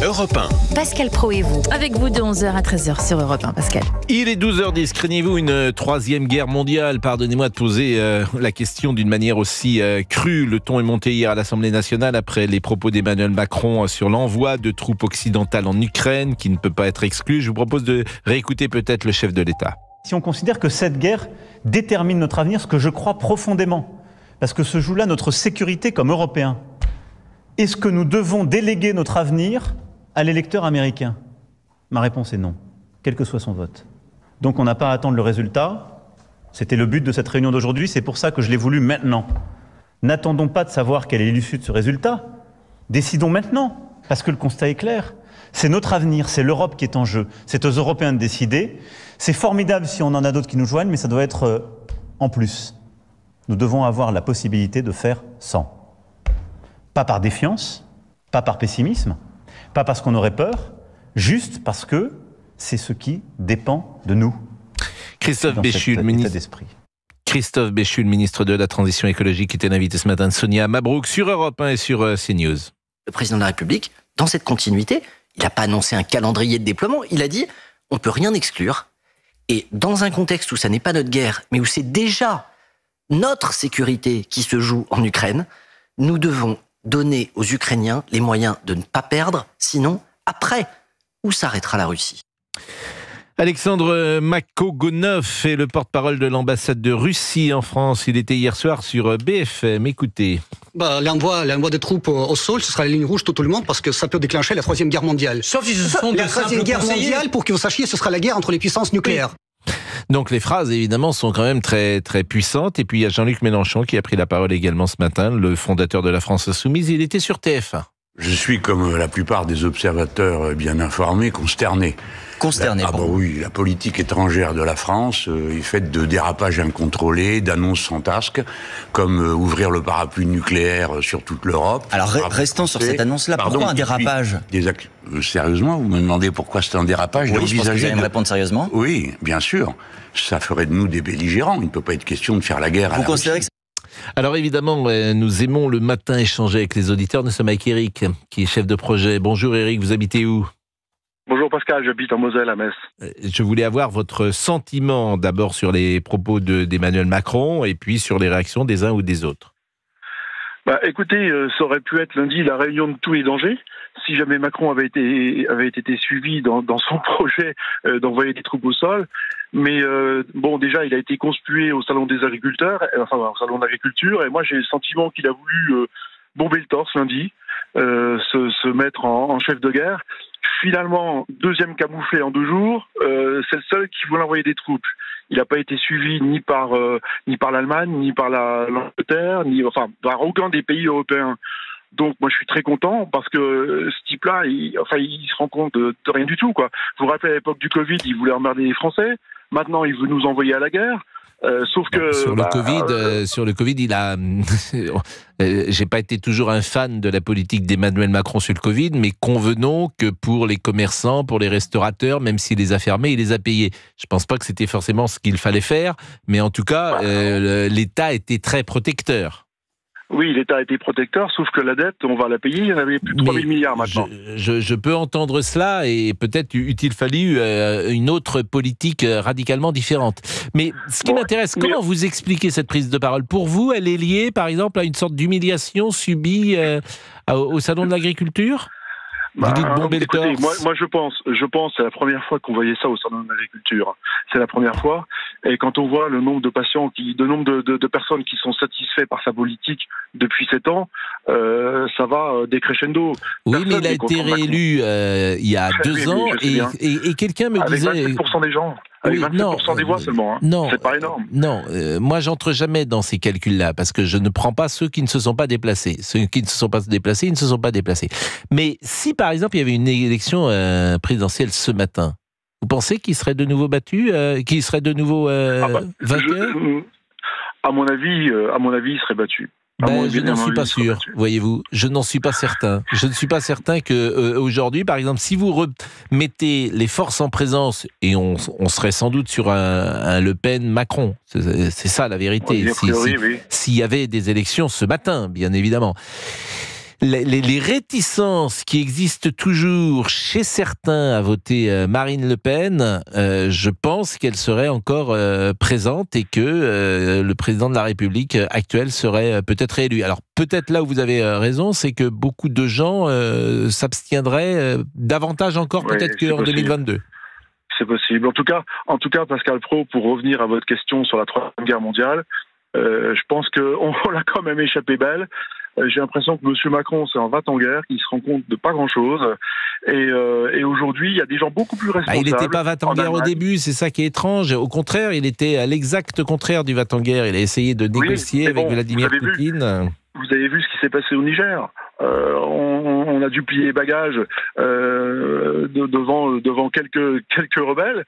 Europe 1. Pascal Praud et vous. Avec vous de 11h à 13h sur Europe 1, Pascal. Il est 12h10. Craignez-vous une troisième guerre mondiale? Pardonnez-moi de poser la question d'une manière aussi crue. Le ton est monté hier à l'Assemblée nationale après les propos d'Emmanuel Macron sur l'envoi de troupes occidentales en Ukraine, qui ne peut pas être exclu. Je vous propose de réécouter peut-être le chef de l'État. Si on considère que cette guerre détermine notre avenir, ce que je crois profondément, parce que se joue là notre sécurité comme Européens, est-ce que nous devons déléguer notre avenir à l'électeur américain? Ma réponse est non, quel que soit son vote. Donc on n'a pas à attendre le résultat. C'était le but de cette réunion d'aujourd'hui, c'est pour ça que je l'ai voulu maintenant. N'attendons pas de savoir quelle est l'issue de ce résultat. Décidons maintenant, parce que le constat est clair. C'est notre avenir, c'est l'Europe qui est en jeu. C'est aux Européens de décider. C'est formidable si on en a d'autres qui nous joignent, mais ça doit être en plus. Nous devons avoir la possibilité de faire sans. Pas par défiance, pas par pessimisme, pas parce qu'on aurait peur, juste parce que c'est ce qui dépend de nous. Christophe Béchu, le ministre de la Transition écologique, était l'invité ce matin de Sonia Mabrouk sur Europe 1 et sur CNews. Le président de la République, dans cette continuité, il n'a pas annoncé un calendrier de déploiement, il a dit on ne peut rien exclure. Et dans un contexte où ça n'est pas notre guerre, mais où c'est déjà notre sécurité qui se joue en Ukraine, nous devons donner aux Ukrainiens les moyens de ne pas perdre, sinon, après, où s'arrêtera la Russie? Alexandre Makogonov est le porte-parole de l'ambassade de Russie en France. Il était hier soir sur BFM. Écoutez. L'envoi de troupes au sol, ce sera la ligne rouge tout le monde parce que ça peut déclencher la troisième guerre mondiale. Sauf si ce sont la troisième guerre mondiale, pour que vous sachiez, ce sera la guerre entre les puissances nucléaires. Donc les phrases, évidemment, sont quand même très, très puissantes. Et puis il y a Jean-Luc Mélenchon qui a pris la parole également ce matin, le fondateur de la France Insoumise. Il était sur TF1. Je suis, comme la plupart des observateurs bien informés, consterné. Consterné, oui, la politique étrangère de la France est faite de dérapages incontrôlés, d'annonces fantasques, comme ouvrir le parapluie nucléaire sur toute l'Europe. Alors restons sur cette annonce-là. Pourquoi un dérapage? Sérieusement, vous me demandez pourquoi c'est un dérapage? Oui, je pense que vous allez me répondre sérieusement. Oui, bien sûr. Ça ferait de nous des belligérants. Il ne peut pas être question de faire la guerre à la Russie. Alors évidemment, nous aimons le matin échanger avec les auditeurs. Nous sommes avec Eric, qui est chef de projet. Bonjour Eric, vous habitez où? Bonjour Pascal, j'habite en Moselle, à Metz. Je voulais avoir votre sentiment d'abord sur les propos d'Emmanuel Macron et puis sur les réactions des uns ou des autres. Écoutez, ça aurait pu être lundi la réunion de tous les dangers. Si jamais Macron avait été suivi dans son projet d'envoyer des troupes au sol. Mais déjà, il a été conspué au salon des agriculteurs, au salon de l'agriculture, et moi j'ai le sentiment qu'il a voulu bomber le torse lundi, se mettre en chef de guerre. Finalement, deuxième camouflé en 2 jours, c'est le seul qui voulait envoyer des troupes. Il n'a pas été suivi ni par l'Allemagne, ni par l'Angleterre, par aucun des pays européens. Donc moi je suis très content parce que ce type-là, il se rend compte de rien du tout, quoi. Vous vous rappelez à l'époque du Covid, il voulait emmerder les Français. Maintenant, il veut nous envoyer à la guerre. Sauf que sur le Covid, il a. J'ai pas été toujours un fan de la politique d'Emmanuel Macron sur le Covid, mais convenons que pour les commerçants, pour les restaurateurs, même s'il les a fermés, il les a payés. Je pense pas que c'était forcément ce qu'il fallait faire, mais en tout cas, l'État était très protecteur. Oui, l'État a été protecteur, sauf que la dette, on va la payer, il y en avait plus de 3 000 milliards maintenant. Je peux entendre cela, et peut-être eût-il fallu une autre politique radicalement différente. Mais ce qui m'intéresse, comment vous expliquez cette prise de parole? Pour vous, elle est liée, par exemple, à une sorte d'humiliation subie au Salon de l'Agriculture? Vous dites bomber le torse. Moi je pense c'est la première fois qu'on voyait ça au salon de l'agriculture. C'est la première fois. Et quand on voit le nombre de patients, le nombre de personnes qui sont satisfaits par sa politique depuis 7 ans, ça va décrescendo. Oui, mais il a été réélu il y a 2 ans et quelqu'un me disait... Avec 27% des gens. Avec 27% des voix seulement. Non, c'est pas énorme. Non, moi j'entre jamais dans ces calculs-là parce que je ne prends pas ceux qui ne se sont pas déplacés. Ceux qui ne se sont pas déplacés, ils ne se sont pas déplacés. Mais si par exemple il y avait une élection présidentielle ce matin, vous pensez qu'il serait de nouveau battu, qu'il serait de nouveau vainqueur? À mon avis, il serait battu. Je n'en suis pas sûr, voyez-vous. Je n'en suis pas certain. Je ne suis pas certain que aujourd'hui, par exemple, si vous remettez les forces en présence, et on serait sans doute sur un Le Pen-Macron. C'est ça la vérité. Oui, S'il y avait des élections ce matin, bien évidemment. les réticences qui existent toujours chez certains à voter Marine Le Pen, je pense qu'elles seraient encore présentes et que le président de la République actuel serait peut-être réélu. Alors peut-être là où vous avez raison, c'est que beaucoup de gens s'abstiendraient davantage encore peut-être qu'en 2022. C'est possible. En tout cas, Pascal Praud, pour revenir à votre question sur la Troisième Guerre mondiale, je pense qu'on l'a quand même échappé belle. J'ai l'impression que M. Macron, c'est un va-t-en-guerre, qui se rend compte de pas grand-chose. Et aujourd'hui, il y a des gens beaucoup plus responsables. Il n'était pas va-t-en-guerre au début, c'est ça qui est étrange. Au contraire, il était à l'exact contraire du va-t-en-guerre. Il a essayé de négocier avec Vladimir Poutine. Vous avez vu ce qui s'est passé au Niger. On a dû plier les bagages devant quelques rebelles.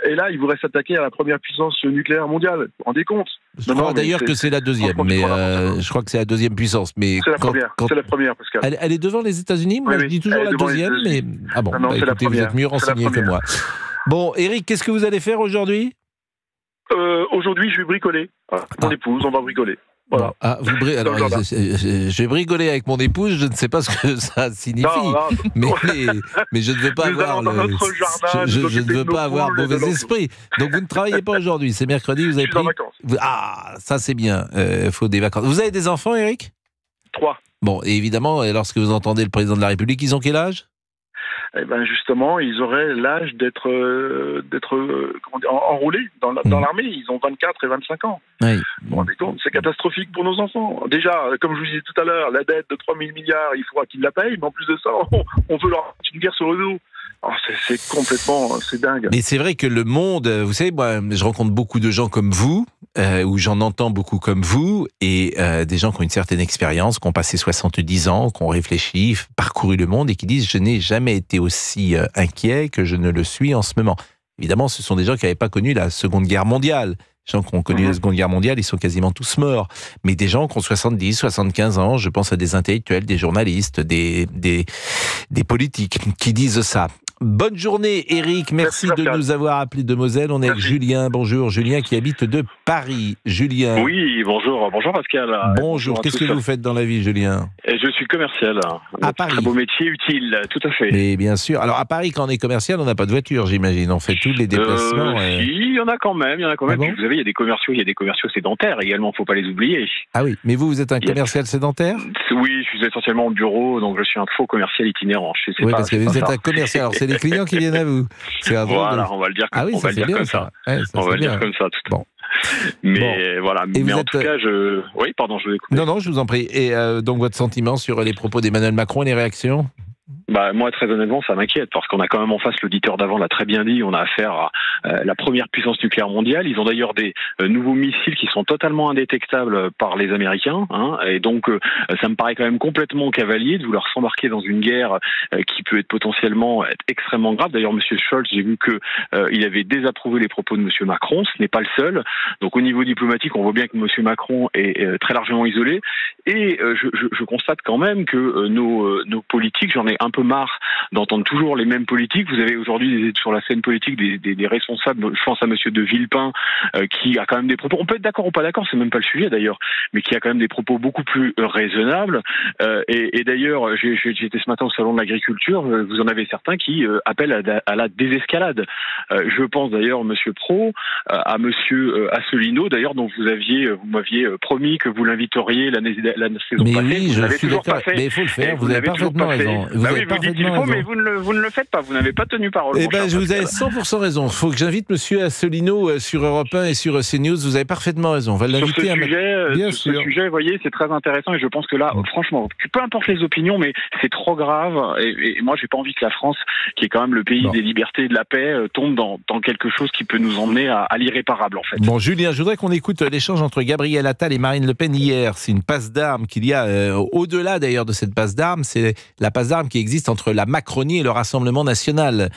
Et là, il voudrait s'attaquer à la première puissance nucléaire mondiale. Vous vous rendez compte? Je crois d'ailleurs que c'est la deuxième, mais je crois que c'est la deuxième puissance. Mais c'est la première, Pascal. Elle est devant les États-Unis. Moi, je dis toujours la deuxième, mais non, c'est la première. Vous êtes mieux renseigné que moi. Bon, Éric, qu'est-ce que vous allez faire aujourd'hui? Aujourd'hui, je vais bricoler. Mon épouse, on va bricoler. Voilà. Alors, je vais bricoler avec mon épouse, je ne sais pas ce que ça signifie, mais je ne veux pas je ne veux pas avoir mauvais esprit. Donc vous ne travaillez pas aujourd'hui, c'est mercredi, vous avez pris... ça c'est bien, faut des vacances. Vous avez des enfants, Éric? 3. Bon, et évidemment, lorsque vous entendez le président de la République, ils ont quel âge? Eh ben justement, ils auraient l'âge d'être enrôlés dans l'armée. Ils ont 24 et 25 ans. Oui. Bon, c'est catastrophique pour nos enfants. Déjà, comme je vous disais tout à l'heure, la dette de 3 000 milliards, il faudra qu'ils la payent. Mais en plus de ça, on veut leur mettre une guerre sur le dos. C'est complètement, c'est dingue. Mais c'est vrai que le monde, vous savez, moi, je rencontre beaucoup de gens comme vous, ou j'en entends beaucoup comme vous, et des gens qui ont une certaine expérience, qui ont passé 70 ans, qui ont réfléchi, parcouru le monde, et qui disent « je n'ai jamais été aussi inquiet que je ne le suis en ce moment ». Évidemment, ce sont des gens qui n'avaient pas connu la Seconde Guerre mondiale. Les gens qui ont connu la Seconde Guerre mondiale, ils sont quasiment tous morts. Mais des gens qui ont 70, 75 ans, je pense à des intellectuels, des journalistes, des politiques qui disent ça. Bonne journée, Éric. Merci de nous avoir appelés de Moselle. On est avec Julien. Bonjour, Julien qui habite de Paris. Julien. Oui, bonjour. Bonjour, Pascal. Bonjour. Qu'est-ce que vous faites dans la vie, Julien? Je suis commercial. À Paris. Très beau métier, utile, tout à fait. Mais bien sûr. Alors, à Paris, quand on est commercial, on n'a pas de voiture, j'imagine. On fait tous les déplacements. Si, il y en a quand même. Ah bon? Puis, vous savez, il y a des commerciaux sédentaires également. Faut pas les oublier. Ah oui. Mais vous êtes un commercial sédentaire? Oui, je suis essentiellement au bureau, donc je suis un faux commercial itinérant. Oui, parce que vous êtes un commercial. Alors, c'est les clients qui viennent à vous. Voilà, on va le dire comme, on va le dire comme ça. Ouais, on va le dire comme ça. Bon. Mais voilà. Mais en tout cas, oui, pardon, je vous écoute. Non, je vous en prie. Et donc, votre sentiment sur les propos d'Emmanuel Macron et les réactions? Moi, très honnêtement, ça m'inquiète parce qu'on a quand même en face, l'auditeur d'avant l'a très bien dit, on a affaire à la première puissance nucléaire mondiale. Ils ont d'ailleurs des nouveaux missiles qui sont totalement indétectables par les Américains. Et donc, ça me paraît quand même complètement cavalier de vouloir s'embarquer dans une guerre qui peut être potentiellement extrêmement grave. D'ailleurs, M. Scholz, j'ai vu que il avait désapprouvé les propos de M. Macron. Ce n'est pas le seul. Donc, au niveau diplomatique, on voit bien que M. Macron est très largement isolé. Et je constate quand même que nos politiques, j'en ai un peu marre d'entendre toujours les mêmes politiques. Vous avez aujourd'hui sur la scène politique des responsables, je pense à monsieur de Villepin, qui a quand même des propos, on peut être d'accord ou pas d'accord, c'est même pas le sujet d'ailleurs, mais qui a quand même des propos beaucoup plus raisonnables. Et d'ailleurs, j'étais ce matin au salon de l'agriculture, vous en avez certains qui appellent à la désescalade. Je pense d'ailleurs, monsieur Praud, à monsieur Asselineau, d'ailleurs, dont vous m'aviez promis que vous l'inviteriez la saison passée. Oui, je suis d'accord. Mais il faut le faire, vous avez parfaitement raison. Vous dites qu'il faut, mais vous ne le faites pas, vous n'avez pas tenu parole. Je vous avez 100% raison. Il faut que j'invite monsieur Asselineau sur Europe 1 et sur CNews, vous avez parfaitement raison. On va l'inviter Sur ce sujet, vous voyez, c'est très intéressant et je pense que là, franchement, peu importe les opinions, mais c'est trop grave et moi, j'ai pas envie que la France, qui est quand même le pays des libertés et de la paix, tombe dans quelque chose qui peut nous emmener à l'irréparable, en fait. Bon, Julien, je voudrais qu'on écoute l'échange entre Gabriel Attal et Marine Le Pen hier. C'est une passe d'armes qu'il y a, au-delà d'ailleurs de cette passe d'armes, c'est la passe d'armes qui existe entre la Macronie et le Rassemblement national,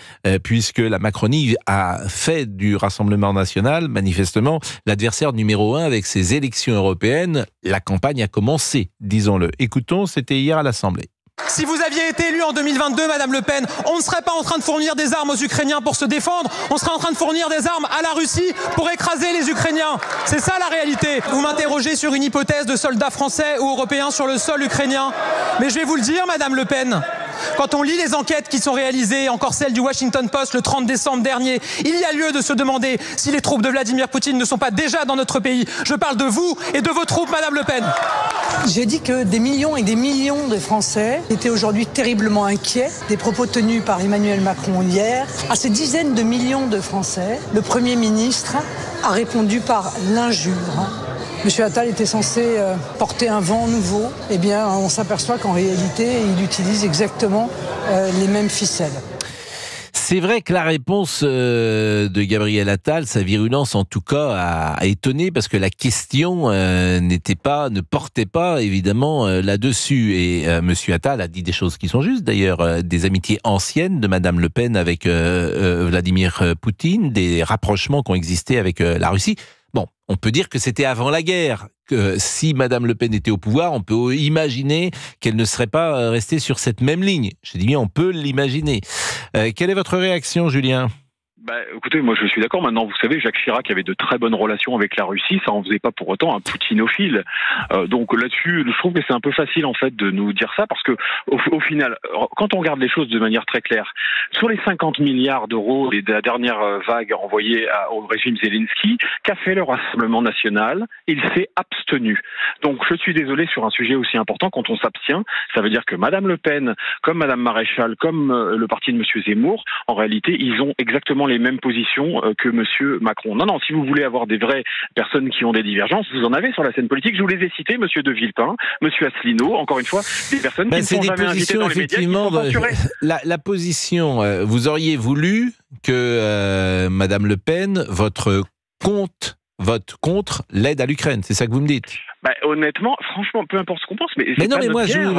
puisque la Macronie a fait du Rassemblement national, manifestement, l'adversaire numéro 1 avec ces élections européennes. La campagne a commencé, disons-le. Écoutons, c'était hier à l'Assemblée. Si vous aviez été élu en 2022, Madame Le Pen, on ne serait pas en train de fournir des armes aux Ukrainiens pour se défendre, on serait en train de fournir des armes à la Russie pour écraser les Ukrainiens. C'est ça la réalité. Vous m'interrogez sur une hypothèse de soldats français ou européens sur le sol ukrainien. Mais je vais vous le dire, Madame Le Pen, quand on lit les enquêtes qui sont réalisées, encore celle du Washington Post le 30 décembre dernier, il y a lieu de se demander si les troupes de Vladimir Poutine ne sont pas déjà dans notre pays. Je parle de vous et de vos troupes, Madame Le Pen. J'ai dit que des millions et des millions de Français étaient aujourd'hui terriblement inquiets des propos tenus par Emmanuel Macron hier. À ces dizaines de millions de Français, le Premier ministre a répondu par l'injure. Monsieur Attal était censé porter un vent nouveau. Eh bien, on s'aperçoit qu'en réalité, il utilise exactement les mêmes ficelles. C'est vrai que la réponse de Gabriel Attal, sa virulence en tout cas, a étonné parce que la question ne portait pas évidemment là-dessus. Et Monsieur Attal a dit des choses qui sont justes d'ailleurs, des amitiés anciennes de Madame Le Pen avec Vladimir Poutine, des rapprochements qui ont existé avec la Russie. Bon, on peut dire que c'était avant la guerre, que si Madame Le Pen était au pouvoir, on peut imaginer qu'elle ne serait pas restée sur cette même ligne. Je dis bien, on peut l'imaginer. Quelle est votre réaction, Julien ? Écoutez, moi je suis d'accord. Maintenant, vous savez, Jacques Chirac avait de très bonnes relations avec la Russie. Ça en faisait pas pour autant un poutinophile. Donc là-dessus, je trouve que c'est un peu facile en fait de nous dire ça parce que au final, quand on regarde les choses de manière très claire, sur les 50 milliards d'euros de la dernière vague envoyée au régime Zelensky, qu'a fait le Rassemblement national ? Il s'est abstenu. Donc je suis désolé sur un sujet aussi important. Quand on s'abstient, ça veut dire que Madame Le Pen, comme Madame Maréchal, comme le parti de Monsieur Zemmour, en réalité, ils ont exactement les mêmes positions que Monsieur Macron. Non, si vous voulez avoir des vraies personnes qui ont des divergences, vous en avez sur la scène politique. Je vous les ai cités, Monsieur De Villepin, Monsieur Asselineau, encore une fois, des personnes qui ne sont jamais invitées dans les médias, qui sont censurées. La position, vous auriez voulu que Madame Le Pen vote contre l'aide à l'Ukraine, c'est ça que vous me dites ? Honnêtement, franchement, peu importe ce qu'on pense, mais c'est pas notre guerre.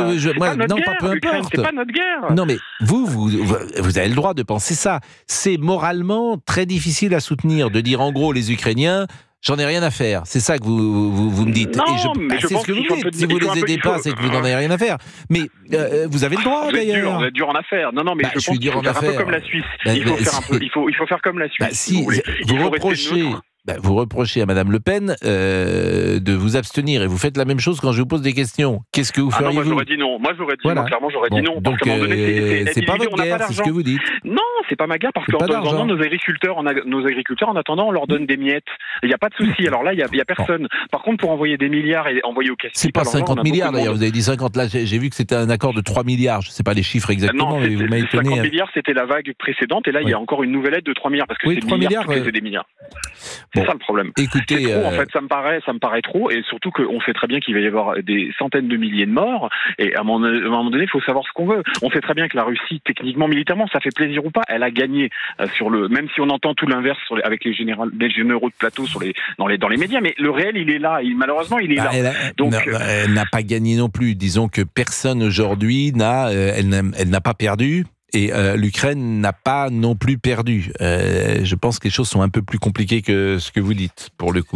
Peu importe. C'est pas notre guerre. Non, mais vous avez le droit de penser ça. C'est moralement très difficile à soutenir de dire en gros les Ukrainiens, j'en ai rien à faire. C'est ça que vous me dites. Non, et c'est ce que vous dites. Si vous les aidez pas, c'est que vous n'en avez rien à faire. Mais vous avez le droit d'ailleurs. Vous êtes dur en affaire. Non, mais je pense qu'il faut faire un peu comme la Suisse. Il faut faire comme la Suisse. Si vous reprochez à Madame Le Pen de vous abstenir et vous faites la même chose quand je vous pose des questions. Qu'est-ce que vous feriez moi j'aurais dit non. Clairement j'aurais dit non. Donc c'est pas votre guerre, c'est ce que vous dites. Non, c'est pas ma guerre parce qu'en attendant nos agriculteurs, en attendant, on leur donne des miettes. Il n'y a pas de souci. Alors là, il y a personne. Par contre, pour envoyer des milliards et envoyer au casse-pipe. C'est pas 50 milliards d'ailleurs. Vous avez dit 50. Là, j'ai vu que c'était un accord de 3 milliards. Je sais pas les chiffres exactement, mais vous m'avez étonné. 50 milliards, c'était la vague précédente, et là, il y a encore une nouvelle aide de 3 milliards parce que c'est 3 milliards, c'est des milliards. C'est ça le problème. Écoutez, c'est trop, en fait, ça me paraît trop, et surtout qu'on sait très bien qu'il va y avoir des centaines de milliers de morts, et à un moment donné, il faut savoir ce qu'on veut. On sait très bien que la Russie, techniquement, militairement, ça fait plaisir ou pas, elle a gagné même si on entend tout l'inverse avec les généraux de plateau dans les médias, mais le réel, il est là, malheureusement, il est là. Elle n'a pas gagné non plus. Disons que personne aujourd'hui elle n'a pas perdu. Et l'Ukraine n'a pas non plus perdu. Je pense que les choses sont un peu plus compliquées que ce que vous dites, pour le coup.